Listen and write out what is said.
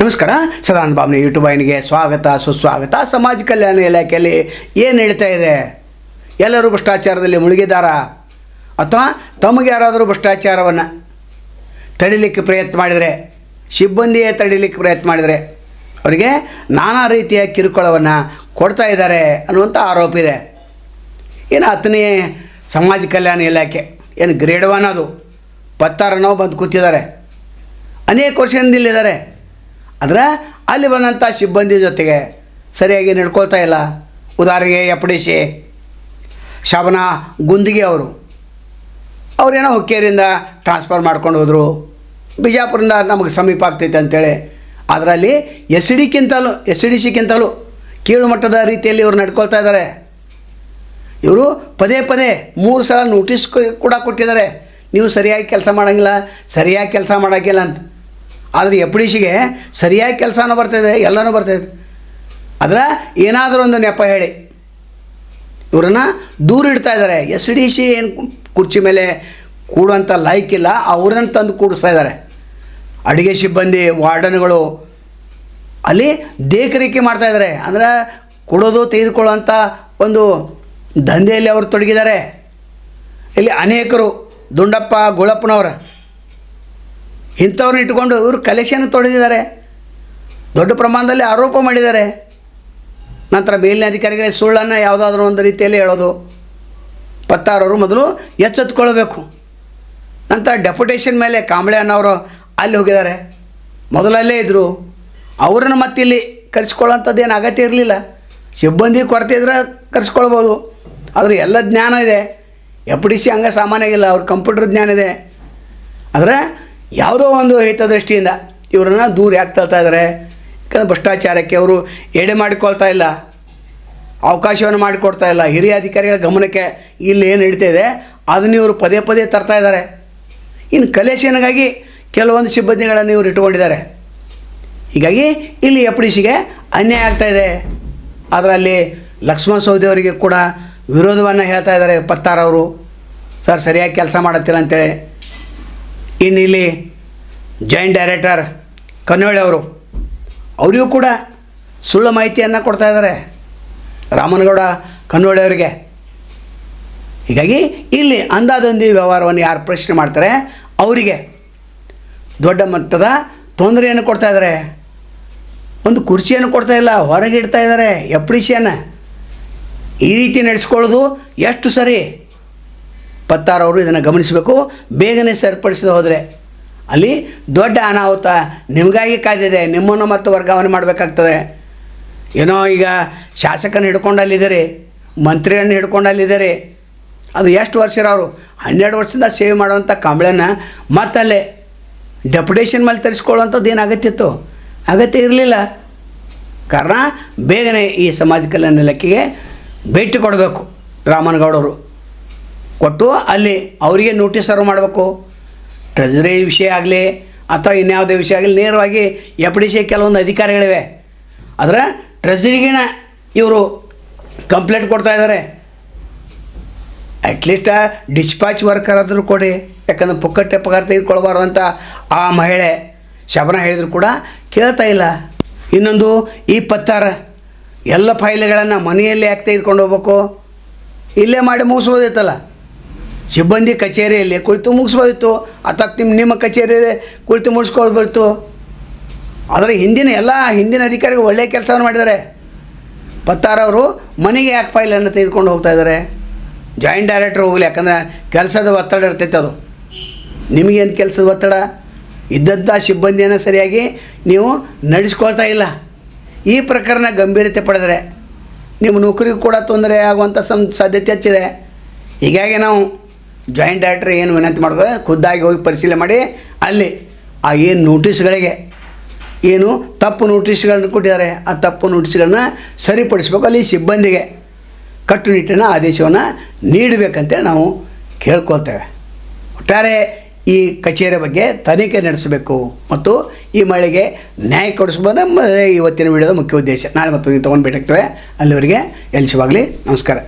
ನಮಸ್ಕಾರ. ಸದಾನಂದ ಭಾವನೆ ಯೂಟ್ಯೂಬ್ ವಾಹಿನಿಗೆ ಸ್ವಾಗತ ಸುಸ್ವಾಗತ. ಸಮಾಜ ಕಲ್ಯಾಣ ಇಲಾಖೆಯಲ್ಲಿ ಏನು ನಡೀತಾ ಇದೆ? ಎಲ್ಲರೂ ಭ್ರಷ್ಟಾಚಾರದಲ್ಲಿ ಮುಳುಗಿದಾರಾ ಅಥವಾ ತಮಗೆ ಯಾರಾದರೂ ಭ್ರಷ್ಟಾಚಾರವನ್ನು ತಡಿಲಿಕ್ಕೆ ಪ್ರಯತ್ನ ಮಾಡಿದರೆ, ಸಿಬ್ಬಂದಿಯೇ ತಡಿಲಿಕ್ಕೆ ಪ್ರಯತ್ನ ಮಾಡಿದರೆ ಅವರಿಗೆ ನಾನಾ ರೀತಿಯ ಕಿರುಕುಳವನ್ನು ಕೊಡ್ತಾ ಇದ್ದಾರೆ ಅನ್ನುವಂಥ ಆರೋಪ ಇದೆ. ಏನು 10ನೇ ಸಮಾಜ ಕಲ್ಯಾಣ ಇಲಾಖೆ ಏನು ಗ್ರೇಡ್ 1 ಅದು 16 ಬಂದು ಕೂತಿದ್ದಾರೆ. ಅನೇಕ ವರ್ಷದಿಂದ ಇಲ್ಲಿದ್ದಾರೆ. ಆದರೆ ಅಲ್ಲಿ ಬಂದಂಥ ಸಿಬ್ಬಂದಿ ಜೊತೆಗೆ ಸರಿಯಾಗಿ ನಡ್ಕೊಳ್ತಾ ಇಲ್ಲ. ಉದಾಹರಣೆಗೆ ಎಫ್ಡಿಸಿ ಶಬನಾ ಗುಂದಿಗೆ ಅವರೇನೋ ಹುಕ್ಕೇರಿಯಿಂದ ಟ್ರಾನ್ಸ್ಫರ್ ಮಾಡ್ಕೊಂಡು ಹೋದರು. ಬಿಜಾಪುರದಿಂದ ನಮಗೆ ಸಮೀಪ ಆಗ್ತೈತೆ ಅಂಥೇಳಿ. ಅದರಲ್ಲಿ ಎಸ್ ಡಿ ಸಿಗಿಂತಲೂ ಕೀಳು ಮಟ್ಟದ ರೀತಿಯಲ್ಲಿ ಇವರು ನಡ್ಕೊಳ್ತಾ ಇದ್ದಾರೆ. ಇವರು ಪದೇ 3 ಸಲ ನೋಟಿಸ್ ಕೂಡ ಕೊಟ್ಟಿದ್ದಾರೆ. ನೀವು ಸರಿಯಾಗಿ ಕೆಲಸ ಮಾಡೋಂಗಿಲ್ಲ, ಸರಿಯಾಗಿ ಕೆಲಸ ಮಾಡೋಕ್ಕಿಲ್ಲ ಅಂತ. ಆದರೆ ಎಫ್ಡಿಸಿಗೆ ಸರಿಯಾಗಿ ಕೆಲಸನೂ ಬರ್ತಾಯಿದೆ, ಎಲ್ಲನೂ ಬರ್ತಾಯಿದೆ. ಆದರೆ ಏನಾದರೂ ಒಂದು ನೆಪ ಹೇಳಿ ಇವರನ್ನು ದೂರ ಇಡ್ತಾ ಇದ್ದಾರೆ. ಎಸ್ ಡಿ ಸಿ ಏನು ಕುರ್ಚಿ ಮೇಲೆ ಕೂಡುವಂಥ ಲಾಯ್ಕಿಲ್ಲ, ಅವ್ರನ್ನ ತಂದು ಕೂಡಿಸ್ತಾ ಇದ್ದಾರೆ. ಅಡುಗೆ ಸಿಬ್ಬಂದಿ, ವಾರ್ಡನ್ಗಳು ಅಲ್ಲಿ ದೇಖರೇಖೆ ಮಾಡ್ತಾಯಿದ್ದಾರೆ. ಅಂದರೆ ಕೊಡೋದು ತೆಗೆದುಕೊಳ್ಳುವಂಥ ಒಂದು ದಂಧೆಯಲ್ಲಿ ಅವರು ತೊಡಗಿದ್ದಾರೆ. ಇಲ್ಲಿ ಅನೇಕರು ದುಂಡಪ್ಪ ಗುಳಪ್ಪನವರು ಇಂಥವ್ರನ್ನ ಇಟ್ಕೊಂಡು ಇವರು ಕಲೆಕ್ಷನ್ ತೊಡೆದಿದ್ದಾರೆ. ದೊಡ್ಡ ಪ್ರಮಾಣದಲ್ಲಿ ಆರೋಪ ಮಾಡಿದ್ದಾರೆ. ನಂತರ ಮೇಲಿನ ಅಧಿಕಾರಿಗಳಿಗೆ ಸುಳ್ಳನ್ನು ಯಾವುದಾದ್ರೂ ಒಂದು ರೀತಿಯಲ್ಲಿ ಹೇಳೋದು. ಪತ್ತಾರವರು ಮೊದಲು ಎಚ್ಚೆತ್ತುಕೊಳ್ಬೇಕು. ನಂತರ ಡೆಪ್ಯುಟೇಷನ್ ಮೇಲೆ ಕಾಂಬಳೆ ಅನ್ನೋರು ಅಲ್ಲಿ ಹೋಗಿದ್ದಾರೆ. ಮೊದಲಲ್ಲೇ ಇದ್ದರು. ಅವರನ್ನು ಮತ್ತಿಲ್ಲಿ ಕರೆಸ್ಕೊಳ್ಳೋಂಥದ್ದು ಏನು ಅಗತ್ಯ ಇರಲಿಲ್ಲ. ಸಿಬ್ಬಂದಿ ಕೊರತೆ ಇದ್ದರೆ ಕರೆಸ್ಕೊಳ್ಬೋದು. ಆದರೆ ಎಲ್ಲ ಜ್ಞಾನ ಇದೆ. ಎಫ್ಡಿಸಿ ಹಂಗೆ ಸಾಮಾನ್ಯವಾಗಿಲ್ಲ, ಅವ್ರ ಕಂಪ್ಯೂಟರ್ ಜ್ಞಾನ ಇದೆ. ಆದರೆ ಯಾವುದೋ ಒಂದು ಹಿತದೃಷ್ಟಿಯಿಂದ ಇವರನ್ನು ದೂರ ಯಾಕೆ ತಳ್ತಾ ಇದ್ದಾರೆ? ಯಾಕಂದರೆ ಭ್ರಷ್ಟಾಚಾರಕ್ಕೆ ಅವರು ಎಡೆ ಮಾಡಿಕೊಳ್ತಾ ಇಲ್ಲ, ಅವಕಾಶವನ್ನು ಮಾಡಿಕೊಡ್ತಾ ಇಲ್ಲ. ಹಿರಿಯ ಅಧಿಕಾರಿಗಳ ಗಮನಕ್ಕೆ ಇಲ್ಲಿ ಏನು ನಡೀತಾ ಇದೆ ಅದನ್ನು ಇವರು ಪದೇ ತರ್ತಾ ಇದ್ದಾರೆ. ಇನ್ನು ಕಲೆಕ್ಷನ್ಗಾಗಿ ಕೆಲವೊಂದು ಸಿಬ್ಬಂದಿಗಳನ್ನು ಇವರು ಇಟ್ಕೊಂಡಿದ್ದಾರೆ. ಹೀಗಾಗಿ ಇಲ್ಲಿ ಎಫ್ಡಿಸಿಗೆ ಅನ್ಯಾಯ ಆಗ್ತಾಯಿದೆ. ಅದರಲ್ಲಿ ಲಕ್ಷ್ಮಣ ಸವದಿ ಅವರಿಗೆ ಕೂಡ ವಿರೋಧವನ್ನು ಹೇಳ್ತಾ ಇದ್ದಾರೆ ಪತ್ತಾರವರು. ಸರ್ ಸರಿಯಾಗಿ ಕೆಲಸ ಮಾಡುತ್ತಿಲ್ಲ ಅಂಥೇಳಿ. ಇನ್ನು ಇಲ್ಲಿ ಜಾಯಿಂಟ್ ಡೈರೆಕ್ಟರ್ ಕನ್ನೋಳಿ ಅವರಿಗೂ ಕೂಡ ಸುಳ್ಳು ಮಾಹಿತಿಯನ್ನು ಕೊಡ್ತಾ ಇದ್ದಾರೆ, ರಾಮನಗೌಡ ಕನ್ನೋಳಿ ಅವರಿಗೆ. ಹೀಗಾಗಿ ಇಲ್ಲಿ ಅಂದಾಜೊಂದಿ ವ್ಯವಹಾರವನ್ನು ಯಾರು ಪ್ರಶ್ನೆ ಮಾಡ್ತಾರೆ ಅವರಿಗೆ ದೊಡ್ಡ ಮಟ್ಟದ ತೊಂದರೆಯನ್ನು ಕೊಡ್ತಾ ಇದ್ದಾರೆ. ಒಂದು ಕುರ್ಚಿಯನ್ನು ಕೊಡ್ತಾ ಇಲ್ಲ, ಹೊರಗೆ ಇಡ್ತಾ ಇದ್ದಾರೆ ಎಫ್ಡಿಸಿಯನ್ನು. ಈ ರೀತಿ ನಡೆಸ್ಕೊಳ್ಳೋದು ಎಷ್ಟು ಸರಿ? ಪತ್ತಾರವರು ಇದನ್ನು ಗಮನಿಸಬೇಕು. ಬೇಗನೆ ಸರಿಪಡಿಸದೆ ಹೋದರೆ ಅಲ್ಲಿ ದೊಡ್ಡ ಅನಾಹುತ ನಿಮಗಾಗಿ ಕಾಯ್ದಿದೆ. ನಿಮ್ಮನ್ನು ಮತ್ತು ವರ್ಗಾವಣೆ ಮಾಡಬೇಕಾಗ್ತದೆ. ಏನೋ ಈಗ ಶಾಸಕನ ಹಿಡ್ಕೊಂಡಲ್ಲಿದ್ದಾರೆ, ಮಂತ್ರಿಯನ್ನು ಹಿಡ್ಕೊಂಡಲ್ಲಿದ್ದಾರೆ. ಅದು ಎಷ್ಟು ವರ್ಷ ಇರೋರು 12 ವರ್ಷದಿಂದ ಸೇವೆ ಮಾಡುವಂಥ ಕಾಂಬಳೆನ ಮತ್ತಲ್ಲೇ ಡೆಪ್ಯುಟೇಷನ್ ಮೇಲೆ ತರಿಸ್ಕೊಳ್ಳುವಂಥದ್ದು ಏನು ಅಗತ್ಯ ಇರಲಿಲ್ಲ. ಕಾರಣ ಬೇಗನೆ ಈ ಸಮಾಜ ಕಲ್ಯಾಣ ಇಲಾಖೆಗೆ ಭೇಟಿ ಕೊಡಬೇಕು. ರಾಮನಗೌಡವರು ಕೊಟ್ಟು ಅಲ್ಲಿ ಅವರಿಗೆ ನೋಟಿಸ್ ಸರ್ವ್ ಮಾಡಬೇಕು. ಟ್ರೆಜರಿ ವಿಷಯ ಆಗಲಿ ಅಥವಾ ಇನ್ಯಾವುದೇ ವಿಷಯ ಆಗಲಿ ನೇರವಾಗಿ ಎಫ್ಡಿಸಿ ಕೆಲವೊಂದು ಅಧಿಕಾರಿಗಳಿವೆ. ಆದರೆ ಟ್ರೆಜರಿಗಿನ ಇವರು ಕಂಪ್ಲೇಂಟ್ ಕೊಡ್ತಾ ಇದ್ದಾರೆ. ಅಟ್ಲೀಸ್ಟ್ ಡಿಸ್ಪ್ಯಾಚ್ ವರ್ಕರ್ ಆದರೂ ಕೊಡಿ. ಯಾಕಂದರೆ ಪುಕ್ಕಟ್ಟೆ ಪಗಾರ ತೆಗೆದುಕೊಳ್ಬಾರ್ದು ಅಂತ ಆ ಮಹಿಳೆ ಶಬನ ಹೇಳಿದ್ರು ಕೂಡ ಕೇಳ್ತಾ ಇಲ್ಲ. ಇನ್ನೊಂದು ಈ ಪತ್ತಾರ ಎಲ್ಲ ಫೈಲ್ಗಳನ್ನು ಮನೆಯಲ್ಲಿ ಯಾಕೆ ತೆಗೆದುಕೊಂಡು ಹೋಗ್ಬೇಕು? ಇಲ್ಲೇ ಮಾಡಿ ಮುಗಿಸ್ಬೋದಿತ್ತಲ್ಲ. ಸಿಬ್ಬಂದಿ ಕಚೇರಿಯಲ್ಲಿ ಕುಳಿತು ಮುಗಿಸ್ಬೋದಿತ್ತು, ಅಥವಾ ನಿಮ್ಮ ಕಚೇರಿಯಲ್ಲಿ ಕುಳಿತು ಮುಗಿಸ್ಕೊಳ್ಬೋದಿತ್ತು. ಆದರೆ ಹಿಂದಿನ ಅಧಿಕಾರಿಗಳು ಒಳ್ಳೆಯ ಕೆಲಸವನ್ನು ಮಾಡಿದ್ದಾರೆ. ಪತ್ತಾರವರು ಮನೆಗೆ ಯಾಕೆ ಫೈಲನ್ನು ತೆಗೆದುಕೊಂಡು ಹೋಗ್ತಾ ಇದ್ದಾರೆ? ಜಾಯಿಂಟ್ ಡೈರೆಕ್ಟರ್ ಹೋಗಲಿ, ಯಾಕಂದರೆ ಕೆಲಸದ ಒತ್ತಡ ಇರ್ತೈತೆ. ಅದು ನಿಮಗೇನು ಕೆಲಸದ ಒತ್ತಡ? ಇದ್ದದ್ದ ಸಿಬ್ಬಂದಿಯನ್ನು ಸರಿಯಾಗಿ ನೀವು ನಡೆಸ್ಕೊಳ್ತಾ ಇಲ್ಲ. ಈ ಪ್ರಕರಣ ಗಂಭೀರತೆ ಪಡೆದರೆ ನಿಮ್ಮ ನೌಕರಿಗೂ ಕೂಡ ತೊಂದರೆ ಆಗುವಂಥ ಸಾಧ್ಯತೆ ಹೆಚ್ಚಿದೆ. ಹೀಗಾಗಿ ನಾವು ಜಾಯಿಂಟ್ ಡೈರೆಕ್ಟರ್ ಏನು ವಿನಂತಿ ಮಾಡ್ಬೋದು, ಖುದ್ದಾಗಿ ಹೋಗಿ ಪರಿಶೀಲನೆ ಮಾಡಿ ಅಲ್ಲಿ ಆ ಏನು ನೋಟಿಸ್ಗಳಿಗೆ ಏನು ತಪ್ಪು ನೋಟಿಸ್ಗಳನ್ನು ಕೊಟ್ಟಿದ್ದಾರೆ ಆ ತಪ್ಪು ನೋಟಿಸ್ಗಳನ್ನ ಸರಿಪಡಿಸ್ಬೇಕು. ಅಲ್ಲಿ ಸಿಬ್ಬಂದಿಗೆ ಕಟ್ಟುನಿಟ್ಟಿನ ಆದೇಶವನ್ನು ನೀಡಬೇಕಂತೇಳಿ ನಾವು ಕೇಳ್ಕೊಳ್ತೇವೆ. ಒಟ್ಟಾರೆ ಈ ಕಚೇರಿ ಬಗ್ಗೆ ತನಿಖೆ ನಡೆಸಬೇಕು ಮತ್ತು ಈ ಮಳೆಗೆ ನ್ಯಾಯ ಕೊಡಿಸ್ಬೋದು. ಇವತ್ತಿನ ವಿಡಿಯೋದ ಮುಖ್ಯ ಉದ್ದೇಶ. ನಾಳೆ ಮತ್ತು ತೊಗೊಂಡು ಭೇಟಿ ಆಗ್ತೇವೆ. ಅಲ್ಲಿವರೆಗೆ ಎಲ್ಶವಾಗಲಿ. ನಮಸ್ಕಾರ.